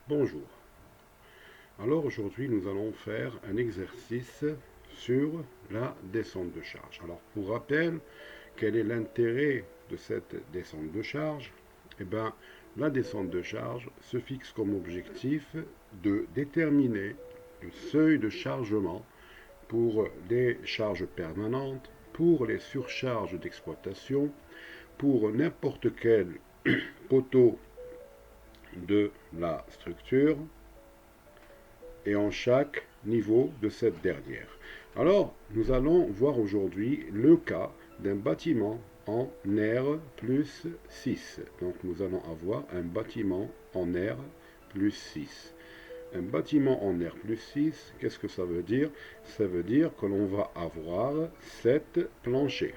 Bonjour. Alors aujourd'hui nous allons faire un exercice sur la descente de charge. Alors pour rappel, quel est l'intérêt de cette descente de charge? Eh bien, la descente de charge se fixe comme objectif de déterminer le seuil de chargement pour les charges permanentes, pour les surcharges d'exploitation, pour n'importe quel poteau de la structure et en chaque niveau de cette dernière. Alors, nous allons voir aujourd'hui le cas d'un bâtiment en R plus 6. Donc, nous allons avoir un bâtiment en R plus 6. Un bâtiment en R plus 6, qu'est-ce que ça veut dire? Ça veut dire que l'on va avoir 7 planchers.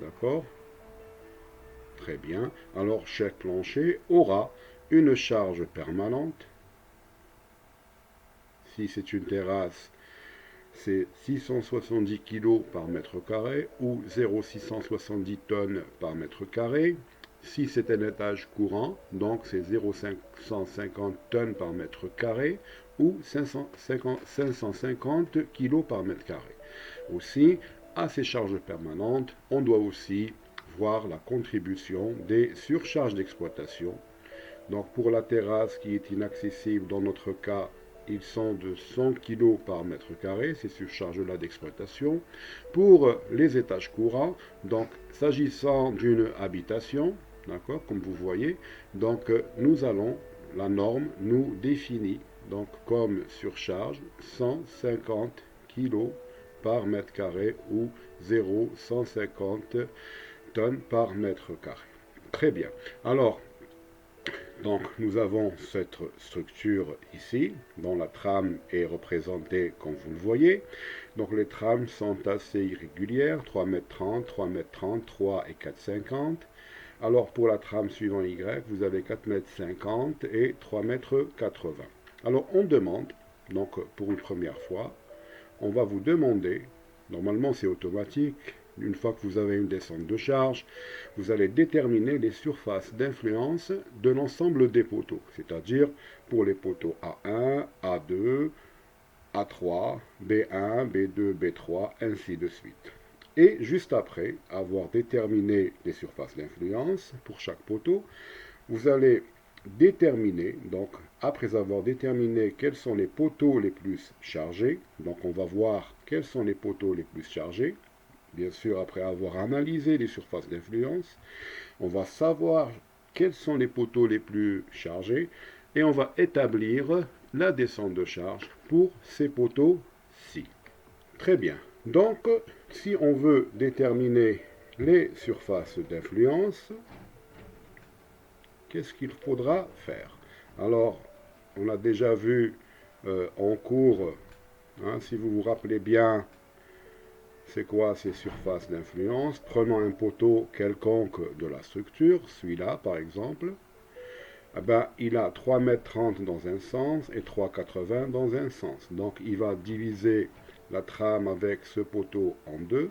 D'accord? Très bien. Alors, chaque plancher aura une charge permanente. Si c'est une terrasse, c'est 670 kg par mètre carré ou 0,670 tonnes par mètre carré. Si c'est un étage courant, donc c'est 0,550 tonnes par mètre carré ou 550 kg par mètre carré. Aussi, à ces charges permanentes, on doit aussi voir la contribution des surcharges d'exploitation. Donc pour la terrasse qui est inaccessible, dans notre cas, ils sont de 100 kg par mètre carré, ces surcharges-là d'exploitation. Pour les étages courants, donc s'agissant d'une habitation, d'accord, comme vous voyez, donc nous allons, la norme nous définit donc comme surcharge 150 kg par mètre carré ou 0,150 tonnes par mètre carré. Très bien. Alors, donc nous avons cette structure ici, dont la trame est représentée comme vous le voyez. Donc les trames sont assez irrégulières, 3,30 m, 3,30 m, 3 et 4,50 m. Alors pour la trame suivant Y, vous avez 4,50 m et 3,80 m. Alors on demande, donc pour une première fois, on va vous demander, normalement c'est automatique, une fois que vous avez une descente de charge, vous allez déterminer les surfaces d'influence de l'ensemble des poteaux, c'est-à-dire pour les poteaux A1, A2, A3, B1, B2, B3, ainsi de suite. Et juste après avoir déterminé les surfaces d'influence pour chaque poteau, vous allez déterminer, donc après avoir déterminé quels sont les poteaux les plus chargés, donc on va voir quels sont les poteaux les plus chargés, bien sûr après avoir analysé les surfaces d'influence, on va savoir quels sont les poteaux les plus chargés et on va établir la descente de charge pour ces poteaux-ci. Très bien. Donc, si on veut déterminer les surfaces d'influence, qu'est-ce qu'il faudra faire? Alors, on a déjà vu en cours, hein, si vous vous rappelez bien, c'est quoi ces surfaces d'influence? Prenons un poteau quelconque de la structure, celui-là par exemple. Eh ben, il a 3,30 m dans un sens et 3,80 m dans un sens. Donc il va diviser la trame avec ce poteau en deux.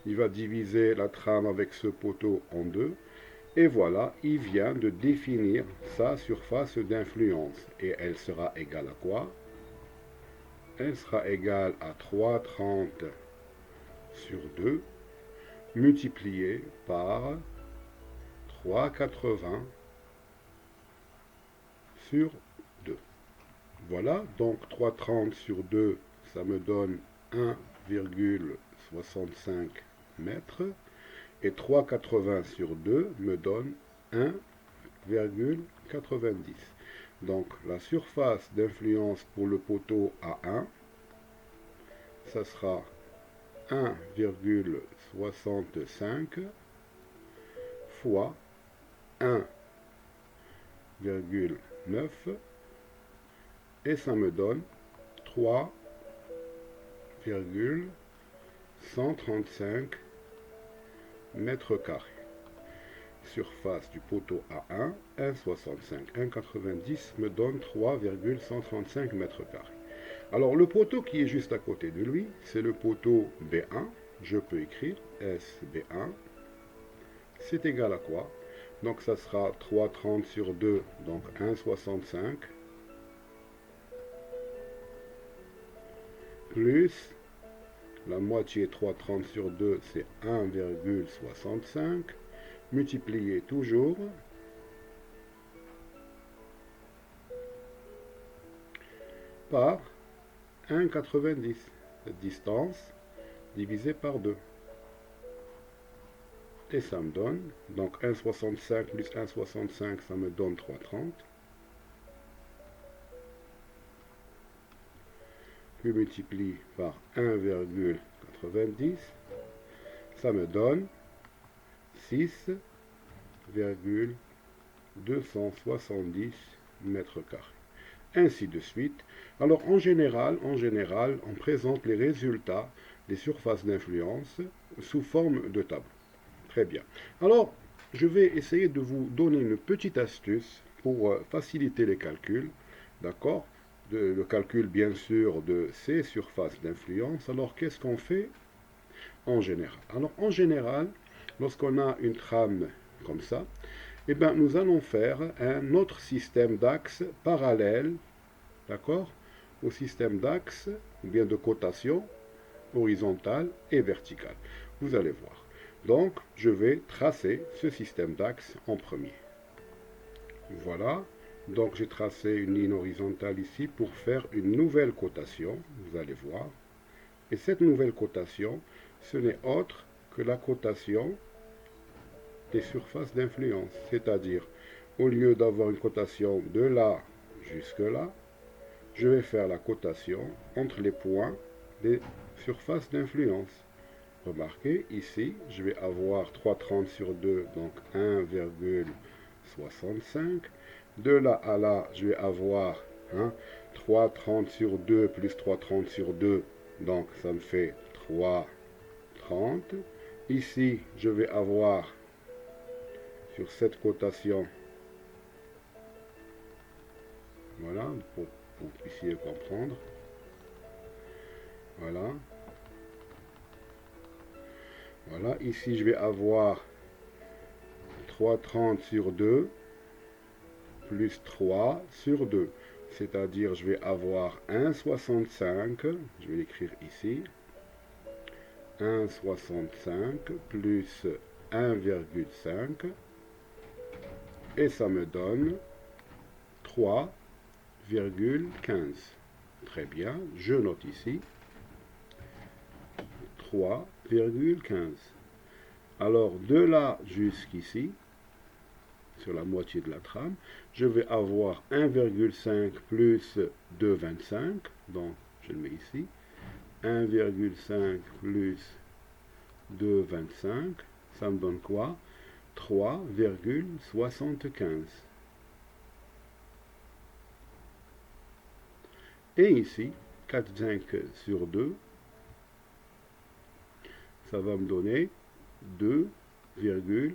Il va diviser la trame avec ce poteau en deux. Et voilà, il vient de définir sa surface d'influence. Et elle sera égale à quoi? Elle sera égale à 3,30 sur 2 multiplié par 3,80 sur 2. Voilà, donc 3,30 sur 2, ça me donne 1,65 mètres. Et 3,80 sur 2 me donne 1,90. Donc la surface d'influence pour le poteau A1, ça sera 1,65 fois 1,9 et ça me donne 3,135 mètres carrés. Surface du poteau A1, 1,65, 1,90 me donne 3,135 mètres carrés. Alors le poteau qui est juste à côté de lui, c'est le poteau B1. Je peux écrire SB1. C'est égal à quoi? Donc ça sera 3,30 sur 2, donc 1,65. Plus la moitié 3,30 sur 2, c'est 1,65. Multiplié toujours par 1,90. Cette distance divisée par 2. Et ça me donne, donc 1,65 plus 1,65, ça me donne 3,30. Je multiplie par 1,90, ça me donne 6,270 mètres carrés. Ainsi de suite. Alors en général, on présente les résultats des surfaces d'influence sous forme de tableau. Très bien. Alors, je vais essayer de vous donner une petite astuce pour faciliter les calculs. D'accord? Le calcul, bien sûr, de ces surfaces d'influence. Alors, qu'est-ce qu'on fait en général? Alors, en général, lorsqu'on a une trame comme ça, eh bien, nous allons faire un autre système d'axes parallèle, d'accord, au système d'axes, ou bien de cotation horizontale et verticale. Vous allez voir. Donc, je vais tracer ce système d'axes en premier. Voilà. Donc, j'ai tracé une ligne horizontale ici pour faire une nouvelle cotation. Vous allez voir. Et cette nouvelle cotation, ce n'est autre que la cotation des surfaces d'influence. C'est-à-dire, au lieu d'avoir une cotation de là jusque là, je vais faire la cotation entre les points des surfaces d'influence. Remarquez, ici, je vais avoir 3,30 sur 2, donc 1,65. De là à là, je vais avoir 3,30 sur 2 plus 3,30 sur 2, donc ça me fait 3,30. Ici, je vais avoir, sur cette cotation, voilà, pour que vous puissiez comprendre, voilà. Voilà, ici je vais avoir 3,30 sur 2 plus 3 sur 2. C'est-à-dire je vais avoir 1,65, je vais l'écrire ici, 1,65 plus 1,5 et ça me donne 3,15. Très bien, je note ici 3,15. Alors, de là jusqu'ici, sur la moitié de la trame, je vais avoir 1,5 plus 2,25. Donc, je le mets ici. 1,5 plus 2,25. Ça me donne quoi? 3,75. Et ici, 4,5 sur 2, ça va me donner 2,25.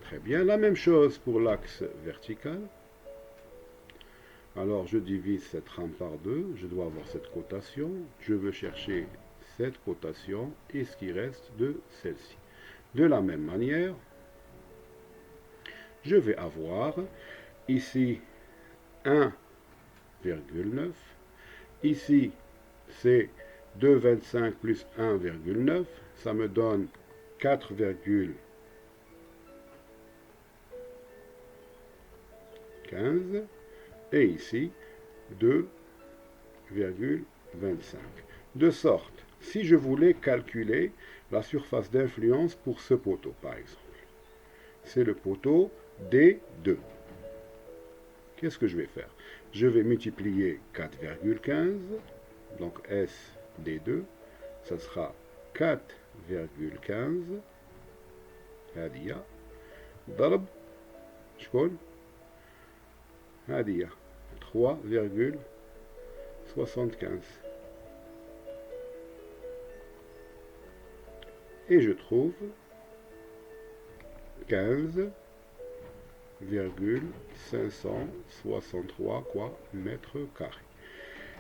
Très bien, la même chose pour l'axe vertical. Alors je divise cette trame par 2, je dois avoir cette cotation, je veux chercher cette cotation et ce qui reste de celle-ci. De la même manière, je vais avoir ici 1,9, ici c'est 2,25 plus 1,9, ça me donne 4,15 et ici 2,25. De sorte, si je voulais calculer la surface d'influence pour ce poteau, par exemple, c'est le poteau D2. Qu'est-ce que je vais faire? Je vais multiplier 4,15, donc S D2, ça sera 4,15 هذه ضرب شكون هذه 3,75 et je trouve 15,563 mètres carrés.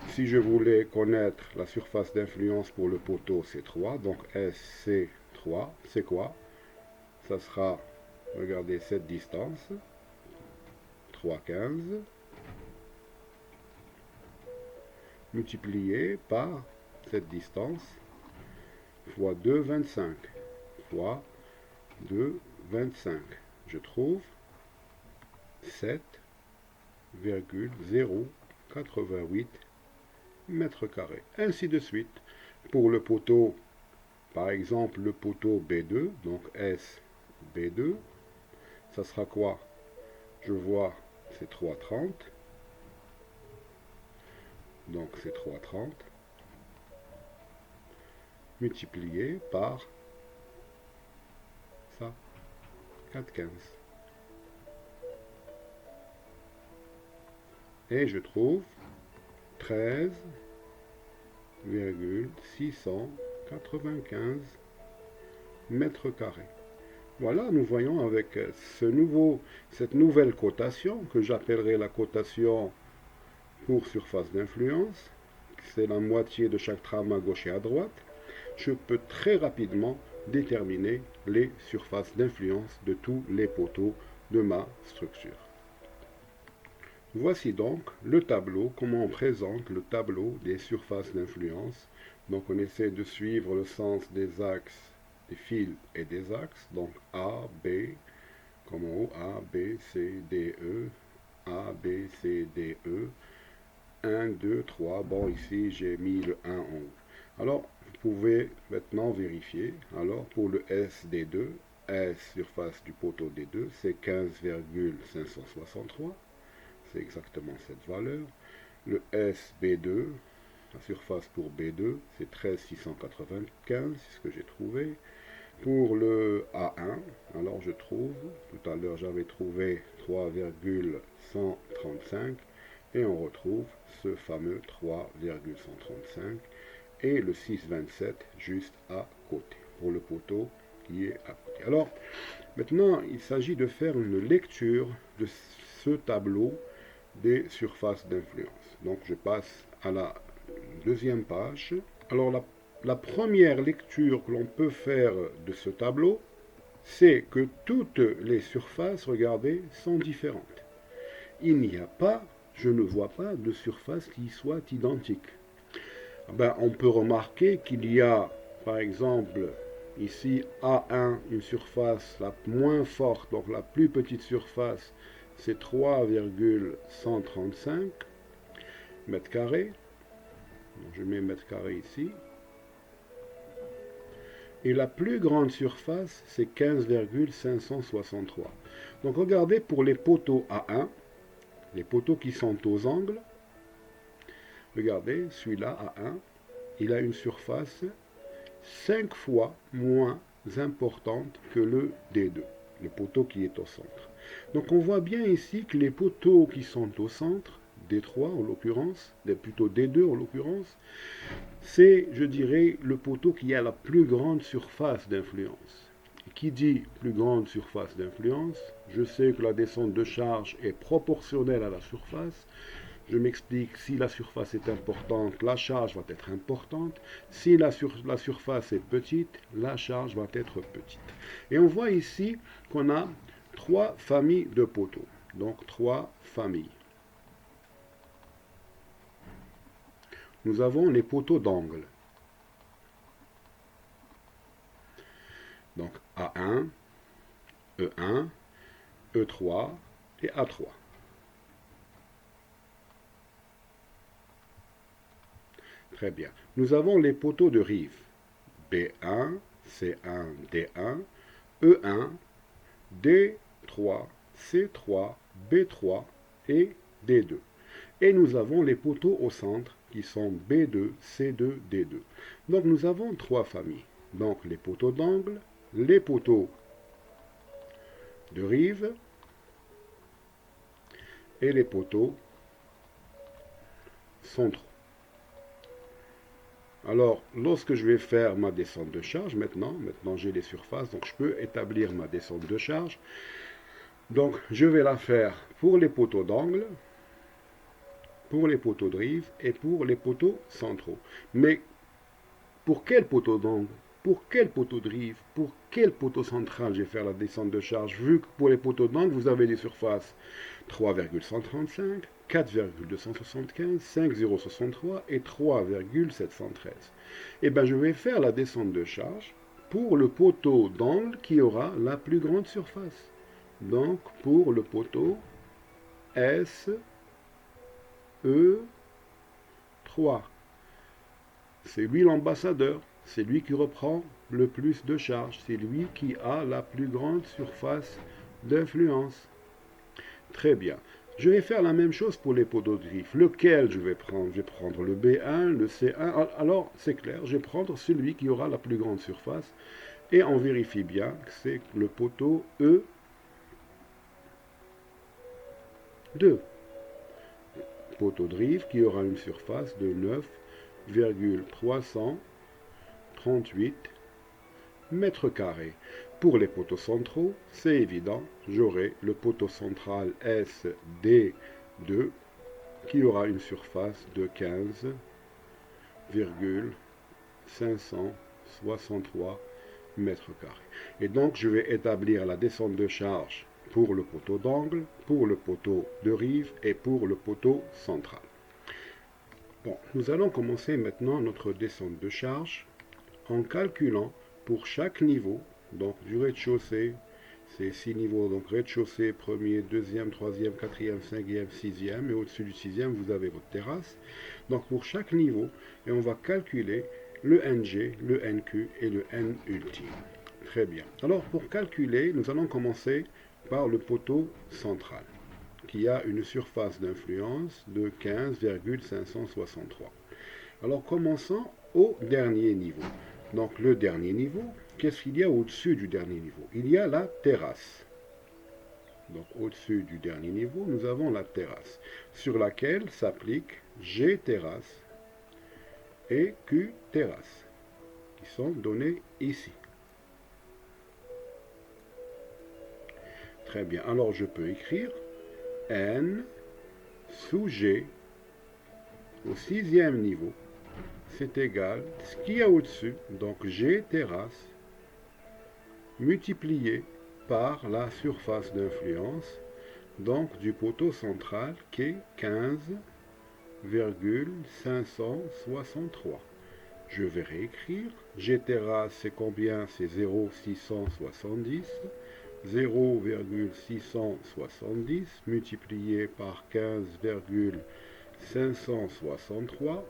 Si je voulais connaître la surface d'influence pour le poteau, c'est 3. Donc SC3, c'est quoi? Ça sera regardez cette distance, 3,15, multiplié par cette distance, fois 2,25, fois 2,25. Je trouve 7,088 mètres carrés. Ainsi de suite. Pour le poteau, par exemple le poteau B2, donc SB2, ça sera quoi? Je vois, c'est 3,30. Donc c'est 3,30 multiplié par ça, 4,15. Et je trouve 13,695 mètres carrés. Voilà, nous voyons avec cette nouvelle cotation, que j'appellerai la cotation pour surface d'influence, c'est la moitié de chaque trame à gauche et à droite, je peux très rapidement déterminer les surfaces d'influence de tous les poteaux de ma structure. Voici donc le tableau, comment on présente le tableau des surfaces d'influence. Donc on essaie de suivre le sens des axes, des fils et des axes. Donc A, B, comme en haut, A, B, C, D, E, A, B, C, D, E, 1, 2, 3. Bon, ici j'ai mis le 1 en haut. Alors, vous pouvez maintenant vérifier. Alors, pour le SD2, S surface du poteau D2, c'est 15,563. C'est exactement cette valeur. Le SB2, la surface pour B2, c'est 13,695, c'est ce que j'ai trouvé. Pour le A1, alors je trouve, tout à l'heure j'avais trouvé 3,135, et on retrouve ce fameux 3,135, et le 6,27 juste à côté, pour le poteau qui est à côté. Alors, maintenant, il s'agit de faire une lecture de ce tableau des surfaces d'influence. Donc je passe à la deuxième page. Alors la première lecture que l'on peut faire de ce tableau, c'est que toutes les surfaces, regardez, sont différentes. Il n'y a pas, je ne vois pas de surface qui soit identique. Ben, on peut remarquer qu'il y a, par exemple, ici A1, une surface la moins forte, donc la plus petite surface, c'est 3,135 mètres carrés. Je mets mètres carrés ici. Et la plus grande surface, c'est 15,563. Donc regardez pour les poteaux A1, les poteaux qui sont aux angles. Regardez, celui-là A1, il a une surface 5 fois moins importante que le D2, le poteau qui est au centre. Donc on voit bien ici que les poteaux qui sont au centre, D3 en l'occurrence, plutôt D2 en l'occurrence, c'est, je dirais, le poteau qui a la plus grande surface d'influence. Qui dit plus grande surface d'influence, je sais que la descente de charge est proportionnelle à la surface. Je m'explique, si la surface est importante, la charge va être importante. Si la surface est petite, la charge va être petite. Et on voit ici qu'on a 3 familles de poteaux. Donc 3 familles. Nous avons les poteaux d'angle. Donc A1, E1, E3 et A3. Très bien. Nous avons les poteaux de rive. B1, C1, D1, E1, D3, C3, B3 et D2. Et nous avons les poteaux au centre qui sont B2, C2, D2. Donc nous avons 3 familles. Donc les poteaux d'angle, les poteaux de rive et les poteaux centraux. Alors, lorsque je vais faire ma descente de charge, maintenant j'ai les surfaces, donc je peux établir ma descente de charge. Donc, je vais la faire pour les poteaux d'angle, pour les poteaux de rive et pour les poteaux centraux. Mais pour quel poteau d'angle? pour quel poteau de rive, pour quel poteau central je vais faire la descente de charge, vu que pour les poteaux d'angle, vous avez des surfaces 3,135, 4,275, 5,063 et 3,713. Et bien, je vais faire la descente de charge pour le poteau d'angle qui aura la plus grande surface. Donc, pour le poteau SE3. C'est lui l'ambassadeur, c'est lui qui reprend le plus de charge, c'est lui qui a la plus grande surface d'influence. Très bien. Je vais faire la même chose pour les poteaux de griffe. Lequel je vais prendre? Je vais prendre le B1, le C1. Alors, c'est clair, je vais prendre celui qui aura la plus grande surface. Et on vérifie bien que c'est le poteau E2. Poteau de rive qui aura une surface de 9,338 mètres carrés. Pour les poteaux centraux, c'est évident, j'aurai le poteau central SD2 qui aura une surface de 15,563 mètres carrés. Et donc, je vais établir la descente de charge pour le poteau d'angle, pour le poteau de rive et pour le poteau central. Bon, nous allons commencer maintenant notre descente de charge en calculant pour chaque niveau, donc du rez-de-chaussée, c'est 6 niveaux, donc rez-de-chaussée, premier, deuxième, troisième, quatrième, cinquième, sixième, et au-dessus du sixième, vous avez votre terrasse. Donc pour chaque niveau, et on va calculer le NG, le NQ et le N ultime. Très bien. Alors pour calculer, nous allons commencer par le poteau central, qui a une surface d'influence de 15,563. Alors commençons au dernier niveau. Donc le dernier niveau, qu'est-ce qu'il y a au-dessus du dernier niveau? Il y a la terrasse. Donc au-dessus du dernier niveau, nous avons la terrasse, sur laquelle s'applique G terrasse et Q terrasse, qui sont donnés ici. Très bien, alors je peux écrire N sous G au sixième niveau, c'est égal à ce qu'il y a au-dessus, donc G terrasse, multiplié par la surface d'influence, donc du poteau central qui est 15,563. Je vais réécrire. G terrasse, c'est combien? C'est 0,670. 0,670 multiplié par 15,563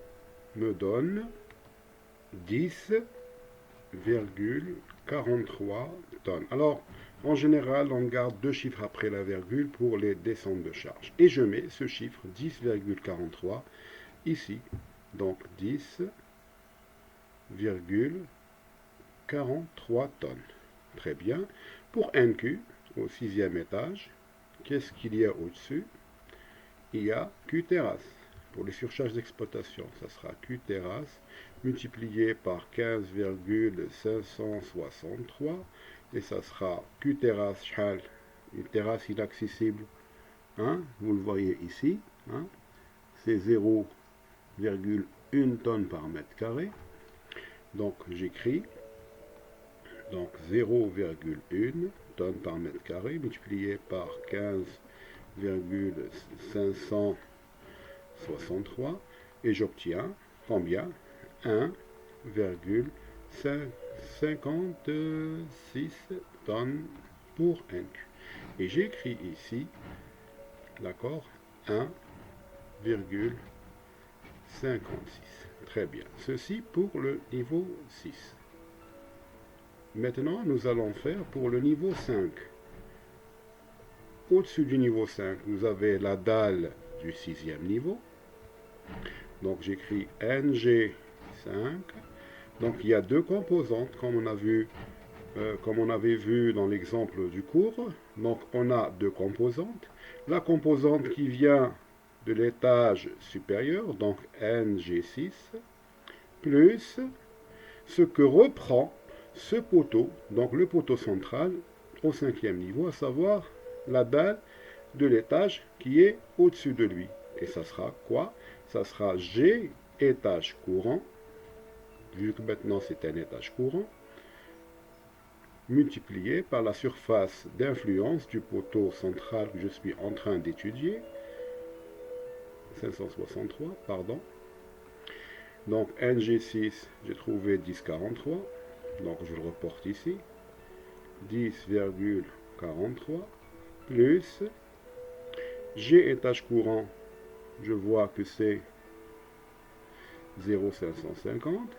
me donne 10,43 tonnes. Alors, en général, on garde deux chiffres après la virgule pour les descentes de charge. Et je mets ce chiffre 10,43 ici. Donc 10,43 tonnes. Très bien. Pour NQ, au sixième étage, qu'est-ce qu'il y a au-dessus? Il y a Q terrasse. Pour les surcharges d'exploitation, ça sera Q terrasse multiplié par 15,563 et ça sera Q terrasse, une terrasse inaccessible, hein, vous le voyez ici, hein, c'est 0,1 tonne par mètre carré. Donc j'écris donc 0,1 tonne par mètre carré multiplié par 15,563 et j'obtiens combien? 1,56 tonnes pour NQ. Et j'écris ici, d'accord, 1,56. Très bien. Ceci pour le niveau 6. Maintenant, nous allons faire pour le niveau 5. Au-dessus du niveau 5, vous avez la dalle du sixième niveau. Donc j'écris NG5. Donc il y a deux composantes, comme on avait vu dans l'exemple du cours. Donc on a deux composantes. La composante qui vient de l'étage supérieur, donc NG6, plus ce que reprend ce poteau, donc le poteau central au cinquième niveau, à savoir la dalle de l'étage qui est au-dessus de lui. Et ça sera quoi? Ça sera G étage courant, vu que maintenant c'est un étage courant, multiplié par la surface d'influence du poteau central que je suis en train d'étudier, 563, pardon. Donc NG6, j'ai trouvé 10,43, donc je le reporte ici, 10,43, plus G étage courant, je vois que c'est 0,550,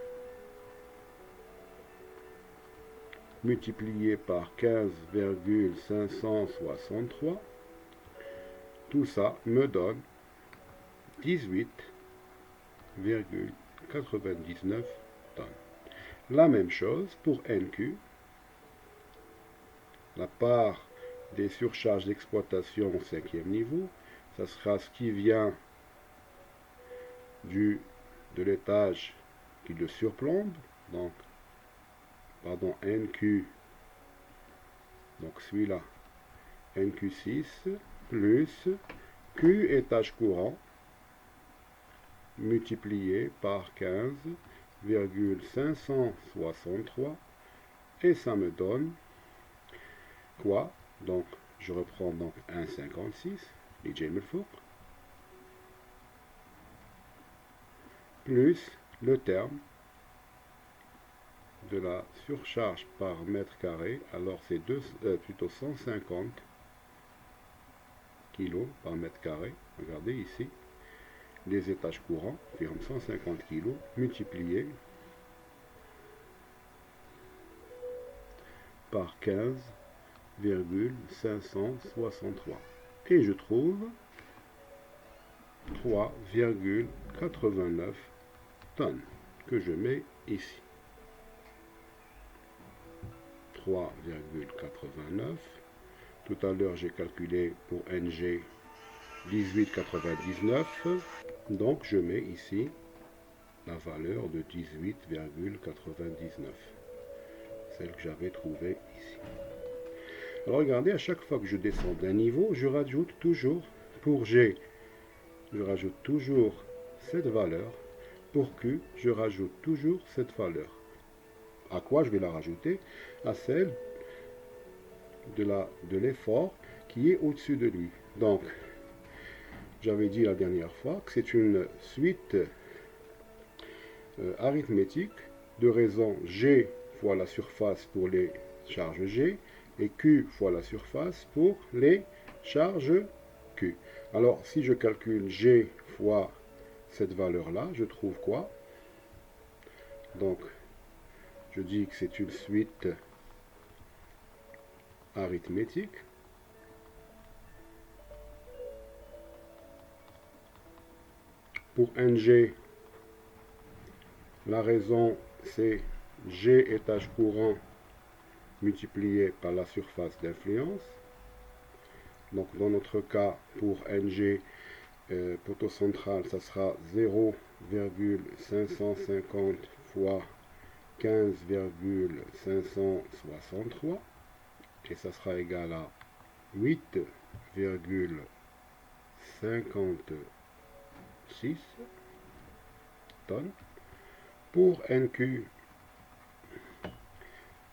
multiplié par 15,563, tout ça me donne 18,99 tonnes. La même chose pour NQ, la part des surcharges d'exploitation au 5e niveau, ça sera ce qui vient de l'étage qui le surplombe, donc pardon, NQ, donc celui-là, NQ6, plus Q étage courant, multiplié par 15,563, et ça me donne quoi? Donc, je reprends donc 1,56, les Jamelfort, plus le terme de la surcharge par mètre carré, alors c'est plutôt 150 kg par mètre carré, regardez ici, les étages courants, environ 150 kg, multiplié par 15,563. Et je trouve 3,89 tonnes que je mets ici. 3,89. Tout à l'heure, j'ai calculé pour NG 18,99. Donc, je mets ici la valeur de 18,99. Celle que j'avais trouvée ici. Alors, regardez, à chaque fois que je descends d'un niveau, je rajoute toujours, pour G, je rajoute toujours cette valeur. Pour Q, je rajoute toujours cette valeur. À quoi je vais la rajouter? À celle de l'effort qui est au-dessus de lui. Donc, j'avais dit la dernière fois que c'est une suite arithmétique de raison G fois la surface pour les charges G et Q fois la surface pour les charges Q. Alors, si je calcule G fois cette valeur-là, je trouve quoi? Donc, je dis que c'est une suite arithmétique. Pour NG, la raison c'est G étage courant multiplié par la surface d'influence. Donc dans notre cas, pour NG, poteau central, ça sera 0,550 fois 15,563 et ça sera égal à 8,56 tonnes. Pour NQ,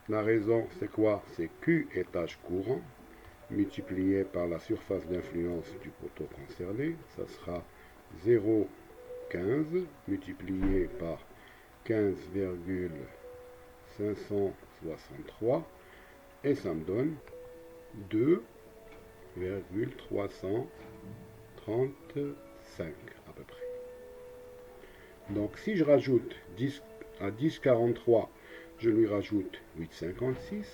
la raison c'est quoi? C'est Q étage courant multiplié par la surface d'influence du poteau concerné, ça sera 0,15 multiplié par 15,563 et ça me donne 2,335 à peu près. Donc si je rajoute 10 à 10,43, je lui rajoute 8,56,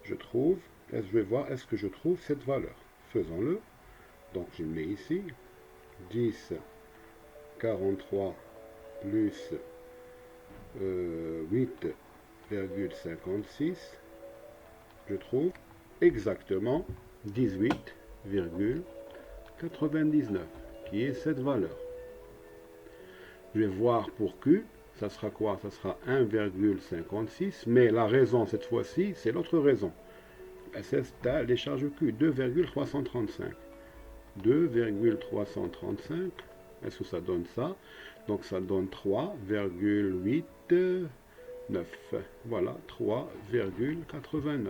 je trouve, je vais voir est-ce que je trouve cette valeur. Faisons-le. Donc je mets ici 10,43 plus 8,56, je trouve exactement 18,99, qui est cette valeur. Je vais voir pour Q, ça sera quoi? Ça sera 1,56, mais la raison cette fois-ci, c'est l'autre raison. C'est les charges Q, 2,335. 2,335, est-ce que ça donne ça? Donc ça donne 3,8 Voilà, 3,89.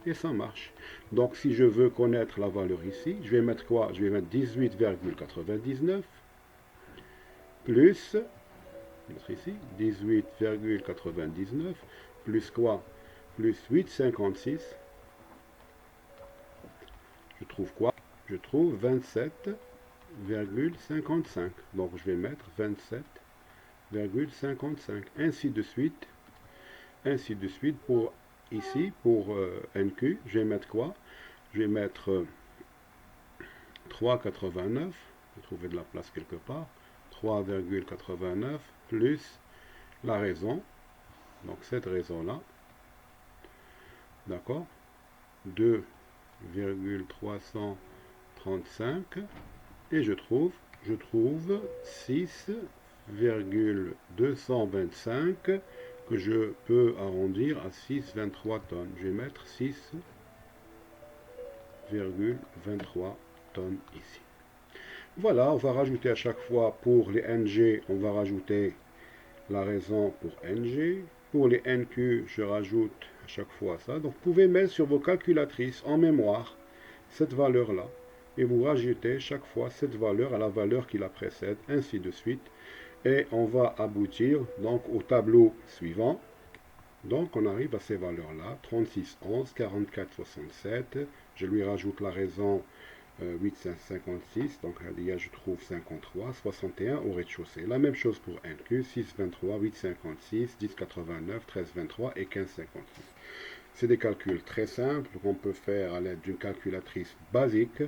Et ça marche. Donc si je veux connaître la valeur ici, je vais mettre quoi? Je vais mettre 18,99 plus, mettre ici, 18,99 plus quoi? Plus 8,56. Je trouve quoi? Je trouve 27,55. Donc je vais mettre 27,55. Ainsi de suite. Ainsi de suite pour ici, pour NQ, je vais mettre quoi? Je vais mettre 3,89. Je vais trouver de la place quelque part. 3,89 plus la raison. Donc cette raison-là. D'accord? 2,335. Et je trouve 6,225 que je peux arrondir à 6,23 tonnes. Je vais mettre 6,23 tonnes ici. Voilà, on va rajouter à chaque fois pour les NG, on va rajouter la raison pour NG. Pour les NQ, je rajoute à chaque fois ça. Donc, vous pouvez mettre sur vos calculatrices en mémoire cette valeur-là. Et vous rajoutez chaque fois cette valeur à la valeur qui la précède, ainsi de suite. Et on va aboutir donc au tableau suivant. Donc, on arrive à ces valeurs-là, 36, 11, 44, 67. Je lui rajoute la raison 8,56, donc je trouve 53, 61 au rez-de-chaussée. La même chose pour NQ, 6,23, 8,56, 10,89, 13,23 et 15,56. C'est des calculs très simples qu'on peut faire à l'aide d'une calculatrice basique.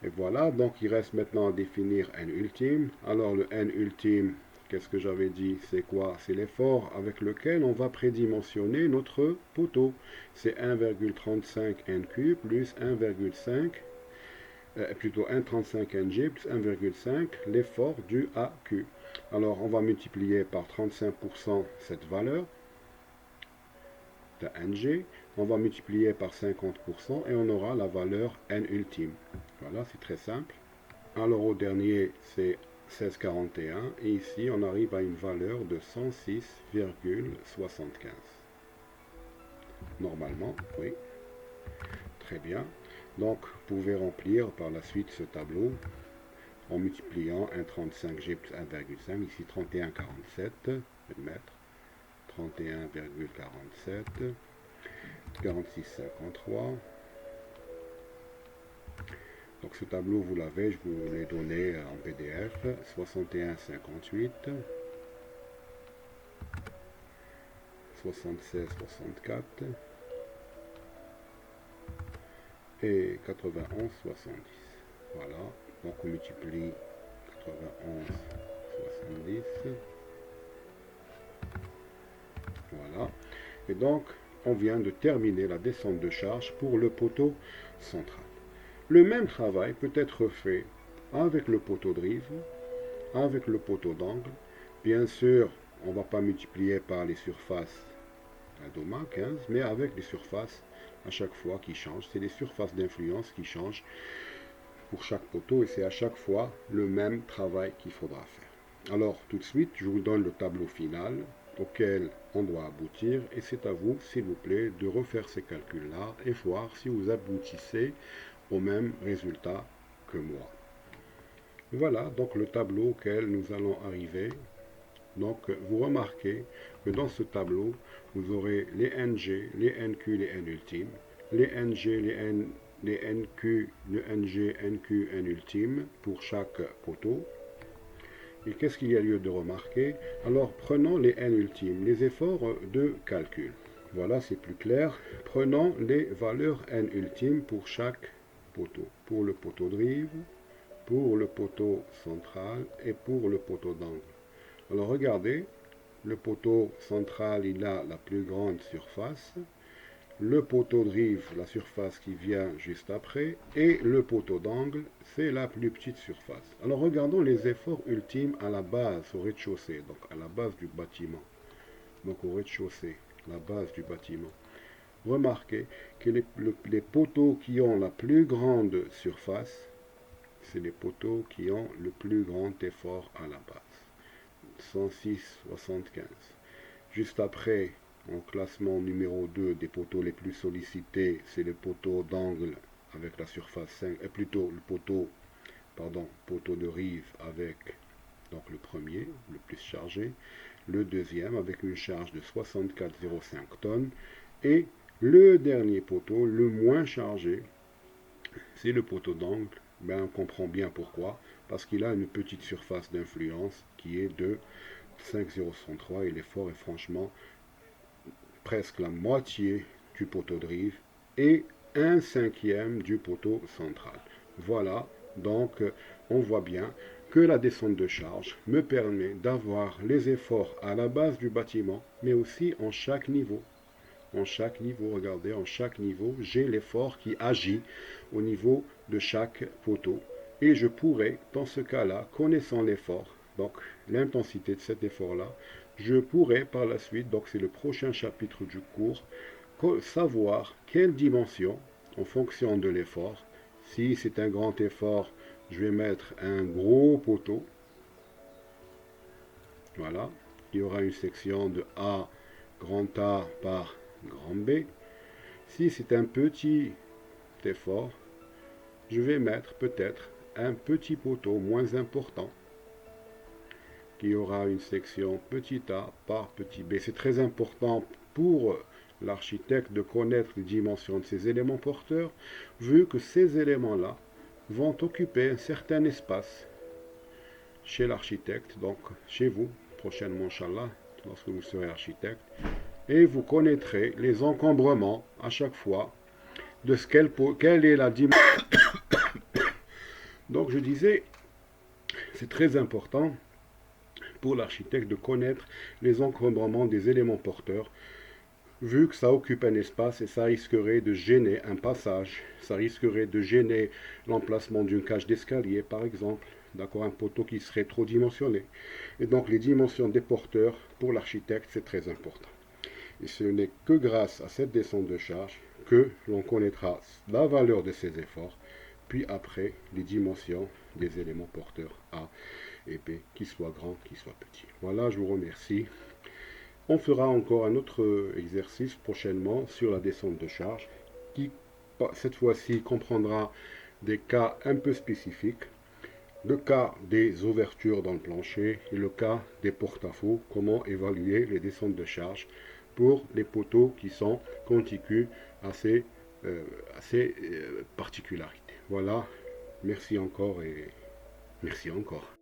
Et voilà, donc il reste maintenant à définir N ultime. Alors le N ultime, qu'est-ce que j'avais dit? C'est quoi? C'est l'effort avec lequel on va prédimensionner notre poteau. C'est 1,35 NQ plus 1,5 plutôt 1,35 NG plus 1,5 l'effort du AQ. Alors on va multiplier par 35% cette valeur de NG, on va multiplier par 50% et on aura la valeur N ultime. Voilà, c'est très simple. Alors au dernier, c'est 16,41 et ici on arrive à une valeur de 106,75. Normalement, oui. Très bien. Donc, vous pouvez remplir par la suite ce tableau en multipliant 1,35G plus 1,5, ici 31,47, je vais mettre 31,47, 46,53. Donc ce tableau, vous l'avez, je vous l'ai donné en PDF, 61,58, 76,64 et 91,70. Voilà, donc on multiplie 91,70. Voilà, et donc on vient de terminer la descente de charge pour le poteau central. Le même travail peut être fait avec le poteau de rive, avec le poteau d'angle. Bien sûr, on ne va pas multiplier par les surfaces à Doma 15, mais avec les surfaces à chaque fois qui changent. C'est les surfaces d'influence qui changent pour chaque poteau et c'est à chaque fois le même travail qu'il faudra faire. Alors tout de suite, je vous donne le tableau final auquel on doit aboutir et c'est à vous, s'il vous plaît, de refaire ces calculs-là et voir si vous aboutissez au même résultat que moi. Voilà donc le tableau auquel nous allons arriver. Donc vous remarquez que dans ce tableau, vous aurez les NG, les NQ, les N ultimes, les NG, les NQ, le NG, NQ, N ultime pour chaque poteau. Et qu'est-ce qu'il y a lieu de remarquer? Alors prenons les N ultimes, les efforts de calcul. Voilà, c'est plus clair. Prenons les valeurs N ultimes pour chaque poteau. Pour le poteau de rive, pour le poteau central et pour le poteau d'angle. Alors regardez, le poteau central, il a la plus grande surface. Le poteau de rive, la surface qui vient juste après. Et le poteau d'angle, c'est la plus petite surface. Alors regardons les efforts ultimes à la base, au rez-de-chaussée, donc à la base du bâtiment. Donc au rez-de-chaussée, la base du bâtiment. Remarquez que les poteaux qui ont la plus grande surface, c'est les poteaux qui ont le plus grand effort à la base. 106,75. Juste après, En classement numéro 2 des poteaux les plus sollicités, c'est le poteau d'angle avec la surface 5, plutôt le poteau de rive avec donc le premier, le plus chargé, le deuxième avec une charge de 64,05 tonnes, et le dernier poteau, le moins chargé, c'est le poteau d'angle. Ben, on comprend bien pourquoi, parce qu'il a une petite surface d'influence qui est de 5,063 et l'effort est franchement presque la moitié du poteau de rive et un cinquième du poteau central. Voilà, donc on voit bien que la descente de charge me permet d'avoir les efforts à la base du bâtiment, mais aussi en chaque niveau. En chaque niveau, regardez, en chaque niveau, j'ai l'effort qui agit au niveau de chaque poteau. Et je pourrais, dans ce cas-là, connaissant l'effort, donc l'intensité de cet effort-là, je pourrais par la suite, donc c'est le prochain chapitre du cours, savoir quelle dimension, en fonction de l'effort, si c'est un grand effort, je vais mettre un gros poteau, voilà, il y aura une section de A, grand A par grand B. Si c'est un petit effort, je vais mettre peut-être un petit poteau moins important qui aura une section petit a par petit b. C'est très important pour l'architecte de connaître les dimensions de ces éléments porteurs, vu que ces éléments-là vont occuper un certain espace chez l'architecte, donc chez vous, prochainement, Inch'Allah, lorsque vous serez architecte, et vous connaîtrez les encombrements à chaque fois de quelle est la dimension. Donc je disais, c'est très important pour l'architecte de connaître les encombrements des éléments porteurs, vu que ça occupe un espace et ça risquerait de gêner un passage, ça risquerait de gêner l'emplacement d'une cage d'escalier par exemple, d'accord, un poteau qui serait trop dimensionné. Et donc les dimensions des porteurs, pour l'architecte, c'est très important. Et ce n'est que grâce à cette descente de charge que l'on connaîtra la valeur de ses efforts, puis après les dimensions des éléments porteurs A et B, qu'ils soient grands, qu'ils soient petits. Voilà, je vous remercie. On fera encore un autre exercice prochainement sur la descente de charge, qui cette fois-ci comprendra des cas un peu spécifiques, le cas des ouvertures dans le plancher et le cas des porte-à-faux, comment évaluer les descentes de charge pour les poteaux qui sont contigus à ces particularités. Voilà, merci encore et merci encore.